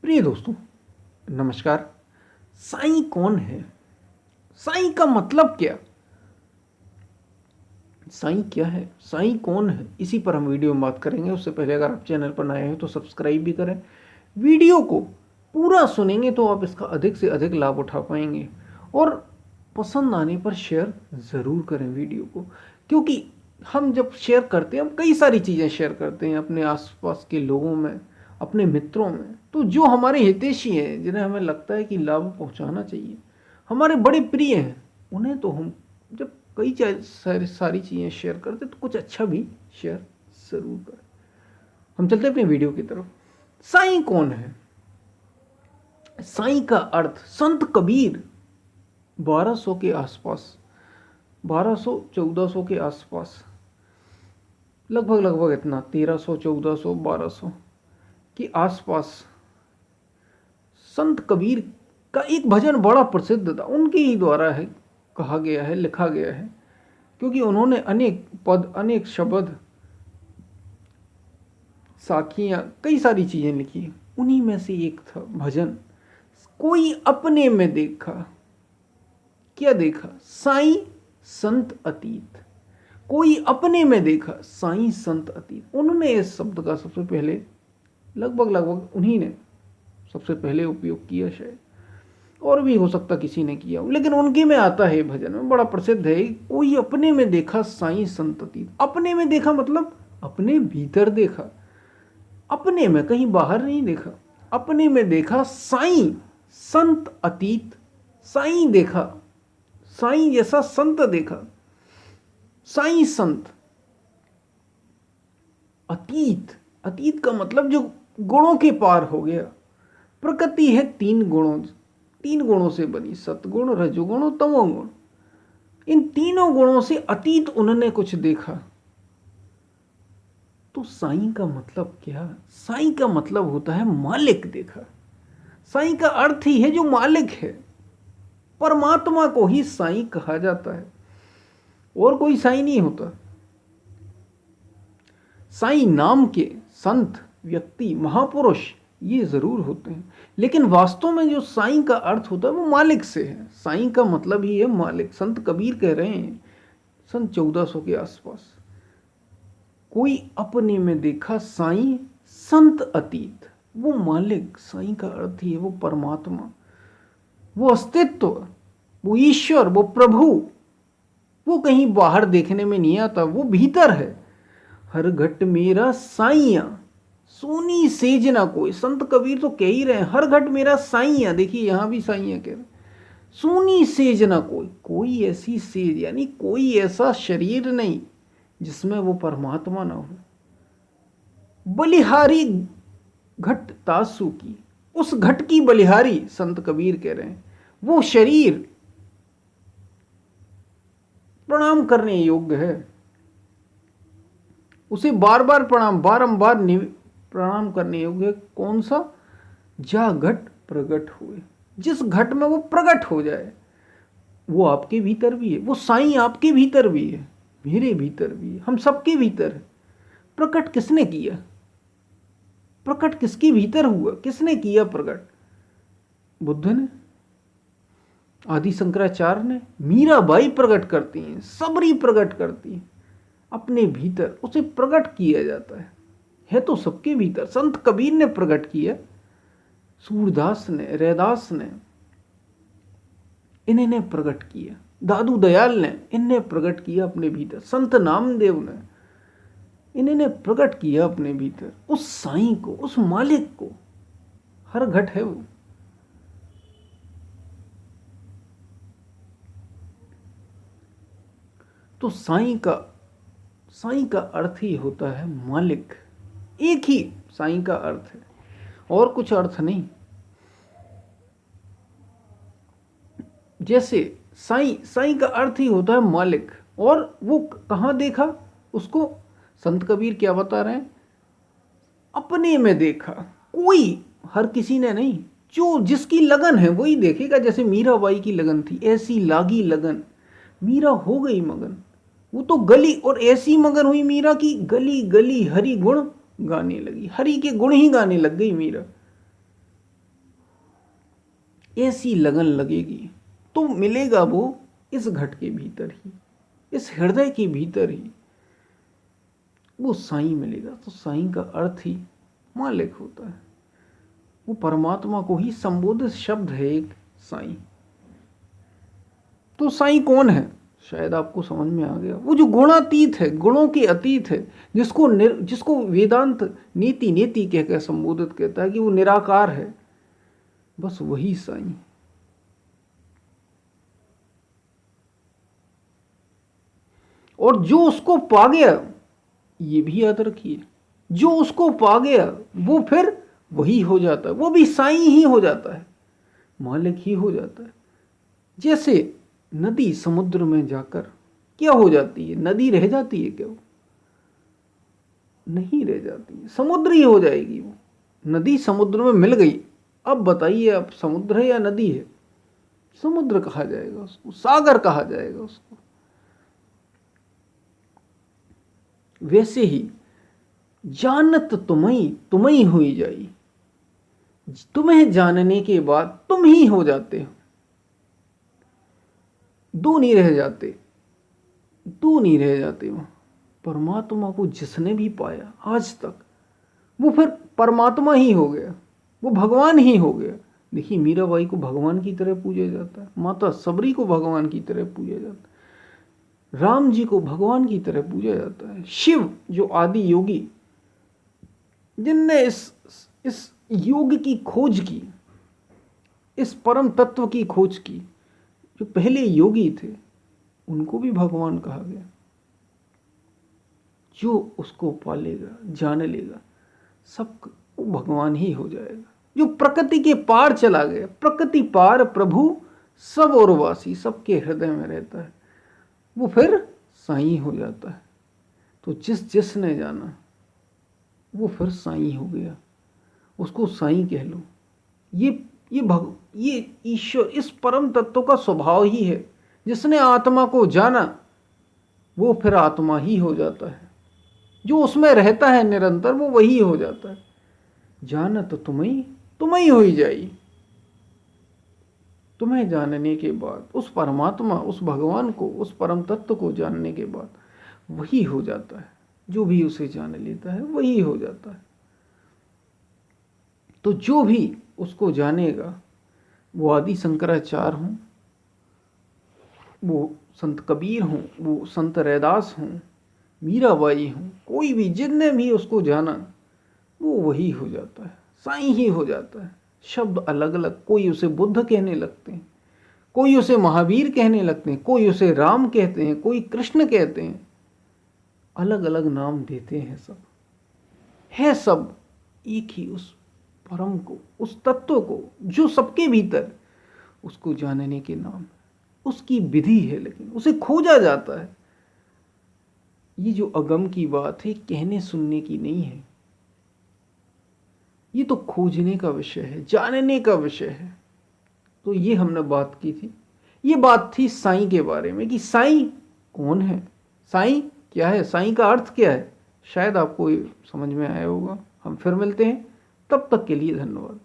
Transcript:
प्रिय दोस्तों, नमस्कार। साईं कौन है? साईं का मतलब क्या? साईं क्या है? साईं कौन है? इसी पर हम वीडियो में बात करेंगे। उससे पहले अगर आप चैनल पर नए हैं तो सब्सक्राइब भी करें। वीडियो को पूरा सुनेंगे तो आप इसका अधिक से अधिक लाभ उठा पाएंगे। और पसंद आने पर शेयर ज़रूर करें वीडियो को, क्योंकि हम जब शेयर करते हैं हम कई सारी चीज़ें शेयर करते हैं अपने आसपास के लोगों में, अपने मित्रों में। तो जो हमारे हितैषी हैं, जिन्हें हमें लगता है कि लाभ पहुंचाना चाहिए, हमारे बड़े प्रिय हैं, उन्हें तो हम जब कई सारी चीज़ें शेयर करते तो कुछ अच्छा भी शेयर ज़रूर करें। हम चलते हैं अपनी वीडियो की तरफ। साईं कौन है? साईं का अर्थ संत कबीर 1200 के आसपास, 1200-1400 के आसपास, लगभग इतना 1300, 1400, 1200 के आसपास संत कबीर का एक भजन बड़ा प्रसिद्ध था। उनके ही द्वारा है कहा गया है, लिखा गया है, क्योंकि उन्होंने अनेक पद, अनेक शब्द, साखियाँ, कई सारी चीज़ें लिखी। उन्हीं में से एक था भजन, कोई अपने में देखा। क्या देखा? साईं संत अतीत। कोई अपने में देखा, साईं संत अतीत। उन्होंने इस शब्द का सबसे पहले लगभग उन्हीं ने सबसे पहले उपयोग किया, शायद और भी हो सकता किसी ने किया, लेकिन उनके में आता है भजन में, बड़ा प्रसिद्ध है। कोई अपने में देखा, साईं संत अतीत। अपने में देखा मतलब अपने भीतर देखा, अपने में, कहीं बाहर नहीं देखा। अपने में देखा साईं संत अतीत। साईं देखा, साईं जैसा संत देखा। साईं संत अतीत, अतीत का मतलब जो गुणों के पार हो गया। प्रकृति है तीन गुणों से बनी, सतगुण, रजोगुण और तमोगुण। इन तीनों गुणों से अतीत उन्होंने कुछ देखा। तो साईं का मतलब क्या? साईं का मतलब होता है मालिक देखा। साईं का अर्थ ही है जो मालिक है। परमात्मा को ही साईं कहा जाता है, और कोई साईं नहीं होता। साईं नाम के संत, व्यक्ति, महापुरुष ये जरूर होते हैं, लेकिन वास्तव में जो साईं का अर्थ होता है वो मालिक से है। साईं का मतलब ही है मालिक। संत कबीर कह रहे हैं सन 1400 के आसपास, कोई अपने में देखा साईं संत अतीत। वो मालिक, साईं का अर्थ ही है वो परमात्मा, वो अस्तित्व, वो ईश्वर, वो प्रभु। वो कहीं बाहर देखने में नहीं आता, वो भीतर है। हर घट मेरा साईया, सोनी सेज ना कोई। संत कबीर तो कह ही रहे हैं हर घट मेरा साईया। देखिए यहां भी साईया कह रहे हैं। सोनी सेज ना कोई, कोई ऐसी सेज यानी कोई ऐसा शरीर नहीं जिसमें वो परमात्मा ना हो। बलिहारी घट तासु की, उस घट की बलिहारी संत कबीर कह रहे हैं। वो शरीर प्रणाम करने योग्य है, उसे बार बार बारंबार प्रणाम करने योग्य है। कौन सा? जा घट प्रगट हुए, जिस घट में वो प्रकट हो जाए। वो आपके भीतर भी है, वो साईं आपके भीतर भी है, मेरे भीतर भी है, हम सबके भीतर है। प्रकट किसने किया? प्रकट किसके भीतर हुआ? किसने किया प्रकट? बुद्ध ने, आदि शंकराचार्य ने, मीराबाई प्रकट करती हैं, सबरी प्रकट करती हैं। अपने भीतर उसे प्रकट किया जाता है तो सबके भीतर। संत कबीर ने प्रकट किया, सूरदास ने, रैदास ने, इन्हें प्रकट किया। दादू दयाल ने, इन्हें प्रकट किया अपने भीतर। संत नामदेव ने, इन्हें प्रकट किया अपने भीतर। उस साईं को, उस मालिक को, हर घट है वो। तो साईं का अर्थ ही होता है मालिक। एक ही साईं का अर्थ है, और कुछ अर्थ नहीं। जैसे साईं का अर्थ ही होता है मालिक। और वो कहाँ देखा उसको? संत कबीर क्या बता रहे हैं? अपने में देखा। कोई, हर किसी ने नहीं, जो जिसकी लगन है वही देखेगा। जैसे मीराबाई की लगन थी, ऐसी लागी लगन, मीरा हो गई मगन। वो तो गली, और ऐसी मगन हुई मीरा की गली गली हरि गुण गाने लगी। हरि के गुण ही गाने लग गई मीरा। ऐसी लगन लगेगी तो मिलेगा वो इस घट के भीतर ही, इस हृदय के भीतर ही वो साईं मिलेगा। तो साईं का अर्थ ही मालिक होता है, वो परमात्मा को ही संबोधित शब्द है एक साईं। तो साईं कौन है? शायद आपको समझ में आ गया, वो जो गुणातीत है, गुणों के अतीत है, जिसको वेदांत नीति नीति कहकर संबोधित कहता है कि वो निराकार है, बस वही साईं। और जो उसको पा गया, ये भी याद रखिए, जो उसको पा गया वो फिर वही हो जाता है, वो भी साईं ही हो जाता है, मालिक ही हो जाता है। जैसे नदी समुद्र में जाकर क्या हो जाती है? नदी रह जाती है क्या? वो नहीं रह जाती है, समुद्र ही हो जाएगी वो। नदी समुद्र में मिल गई, अब बताइए, अब समुद्र है या नदी है? समुद्र कहा जाएगा उसको, सागर कहा जाएगा उसको। वैसे ही जानत तुम्हें हुई जाई, तुम्हें जानने के बाद तुम ही हो जाते हो, दो नहीं रह जाते, दो नहीं रह जाते। वहां परमात्मा को जिसने भी पाया आज तक, वो फिर परमात्मा ही हो गया, वो भगवान ही हो गया। देखिए, मीराबाई को भगवान की तरह पूजा जाता है, माता सबरी को भगवान की तरह पूजा जाता है, राम जी को भगवान की तरह पूजा जाता है, शिव जो आदि योगी, जिनने इस योग की खोज की, इस परम तत्व की खोज की, जो पहले योगी थे, उनको भी भगवान कहा गया। जो उसको पालेगा, जान लेगा, सब वो भगवान ही हो जाएगा। जो प्रकृति के पार चला गया, प्रकृति पार प्रभु सब और वासी, सबके हृदय में रहता है, वो फिर साईं हो जाता है। तो जिसने जाना वो फिर साईं हो गया, उसको साईं कह लो। ये ईश्वर, इस परम तत्व का स्वभाव ही है। जिसने आत्मा को जाना वो फिर आत्मा ही हो जाता है, जो उसमें रहता है निरंतर वो वही हो जाता है। जाना तो तुम्हें हो जाई, तुम्हें जानने के बाद, उस परमात्मा, उस भगवान को, उस परम तत्व को जानने के बाद वही हो जाता है। जो भी उसे जान लेता है वही हो जाता है। तो जो भी उसको जानेगा, वो आदि शंकराचार्य हों, वो संत कबीर हों, वो संत रैदास हों, मीराबाई हों, कोई भी, जिनने भी उसको जाना वो वही हो जाता है, साईं ही हो जाता है। शब्द अलग अलग, कोई उसे बुद्ध कहने लगते हैं, कोई उसे महावीर कहने लगते हैं, कोई उसे राम कहते हैं, कोई कृष्ण कहते हैं, अलग अलग नाम देते हैं। सब है, सब एक ही उस परम को, उस तत्व को जो सबके भीतर, उसको जानने के नाम, उसकी विधि है, लेकिन उसे खोजा जाता है। ये जो अगम की बात है, कहने सुनने की नहीं है, ये तो खोजने का विषय है, जानने का विषय है। तो ये हमने बात की थी, ये बात थी साईं के बारे में कि साईं कौन है, साईं क्या है, साईं का अर्थ क्या है। शायद आपको समझ में आया होगा। हम फिर मिलते हैं, तब तक के लिए धन्यवाद।